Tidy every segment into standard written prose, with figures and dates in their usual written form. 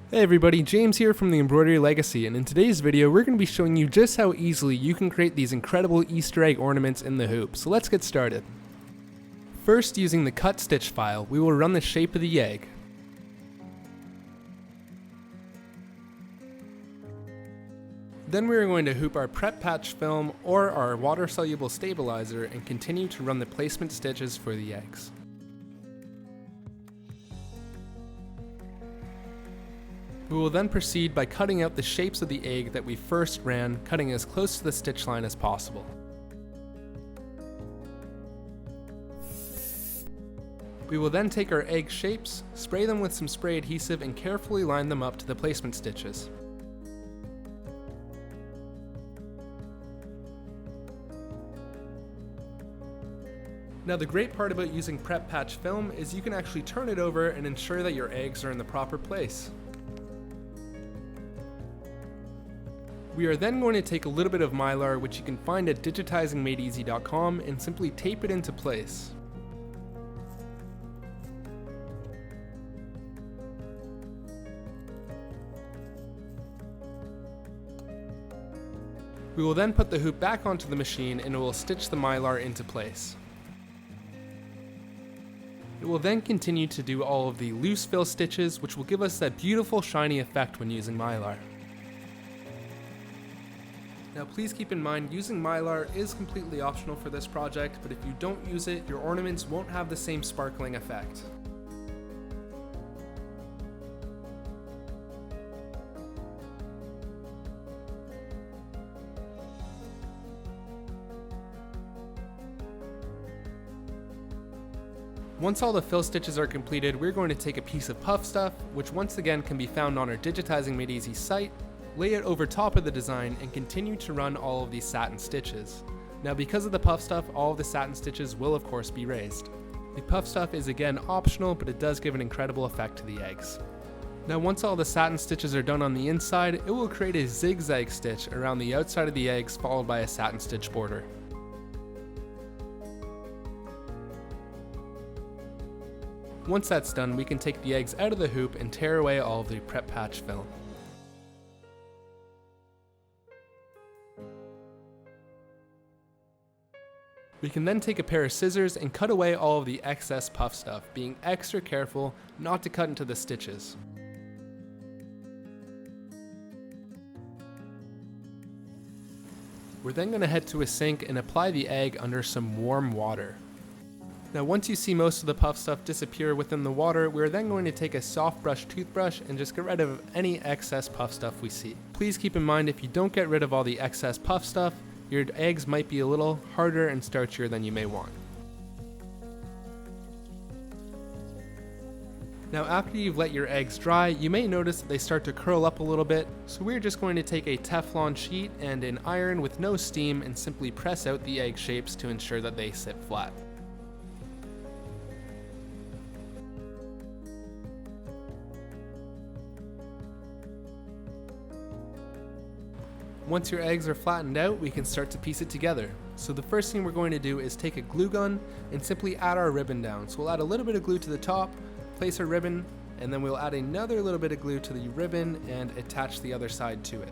Hey everybody, James here from the Embroidery Legacy, and in today's video we're going to be showing you just how easily you can create these incredible Easter egg ornaments in the hoop, so let's get started. First, using the cut stitch file, we will run the shape of the egg. Then we are going to hoop our prep patch film or our water soluble stabilizer and continue to run the placement stitches for the eggs. We will then proceed by cutting out the shapes of the egg that we first ran, cutting as close to the stitch line as possible. We will then take our egg shapes, spray them with some spray adhesive, and carefully line them up to the placement stitches. Now the great part about using prep patch film is you can actually turn it over and ensure that your eggs are in the proper place. We are then going to take a little bit of mylar, which you can find at digitizingmadeeasy.com, and simply tape it into place. We will then put the hoop back onto the machine and it will stitch the mylar into place. It will then continue to do all of the loose fill stitches, which will give us that beautiful shiny effect when using mylar. Now please keep in mind, using mylar is completely optional for this project, but if you don't use it, your ornaments won't have the same sparkling effect. Once all the fill stitches are completed, we're going to take a piece of puff stuff, which once again can be found on our Digitizing Made Easy site, lay it over top of the design, and continue to run all of these satin stitches. Now because of the puff stuff, all of the satin stitches will of course be raised. The puff stuff is again optional, but it does give an incredible effect to the eggs. Now once all the satin stitches are done on the inside, it will create a zigzag stitch around the outside of the eggs, followed by a satin stitch border. Once that's done, we can take the eggs out of the hoop and tear away all of the prep patch film. We can then take a pair of scissors and cut away all of the excess puff stuff, being extra careful not to cut into the stitches. We're then going to head to a sink and apply the egg under some warm water. Now once you see most of the puff stuff disappear within the water, we're then going to take a soft brush toothbrush and just get rid of any excess puff stuff we see. Please keep in mind, if you don't get rid of all the excess puff stuff, your eggs might be a little harder and starchier than you may want. Now after you've let your eggs dry, you may notice that they start to curl up a little bit, so we're just going to take a Teflon sheet and an iron with no steam and simply press out the egg shapes to ensure that they sit flat. Once your eggs are flattened out, we can start to piece it together. So the first thing we're going to do is take a glue gun and simply add our ribbon down. So we'll add a little bit of glue to the top, place our ribbon, and then we'll add another little bit of glue to the ribbon and attach the other side to it.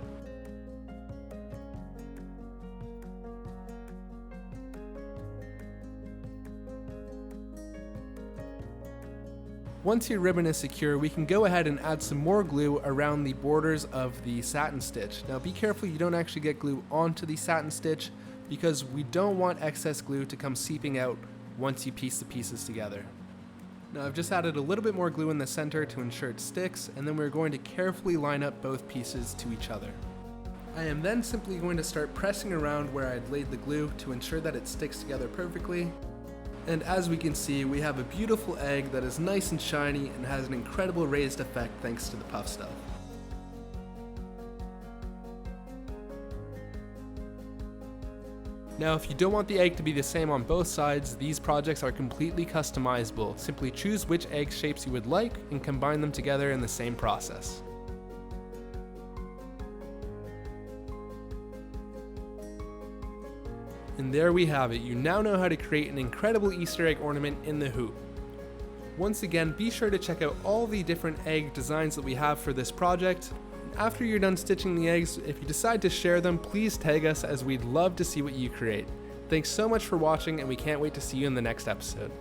Once your ribbon is secure, we can go ahead and add some more glue around the borders of the satin stitch. Now be careful you don't actually get glue onto the satin stitch, because we don't want excess glue to come seeping out once you piece the pieces together. Now I've just added a little bit more glue in the center to ensure it sticks, and then we're going to carefully line up both pieces to each other. I am then simply going to start pressing around where I'd laid the glue to ensure that it sticks together perfectly. And as we can see, we have a beautiful egg that is nice and shiny and has an incredible raised effect thanks to the puff stuff. Now if you don't want the egg to be the same on both sides, these projects are completely customizable. Simply choose which egg shapes you would like and combine them together in the same process. And there we have it. You now know how to create an incredible Easter egg ornament in the hoop. Once again, be sure to check out all the different egg designs that we have for this project. After you're done stitching the eggs, if you decide to share them, please tag us as we'd love to see what you create. Thanks so much for watching, and we can't wait to see you in the next episode.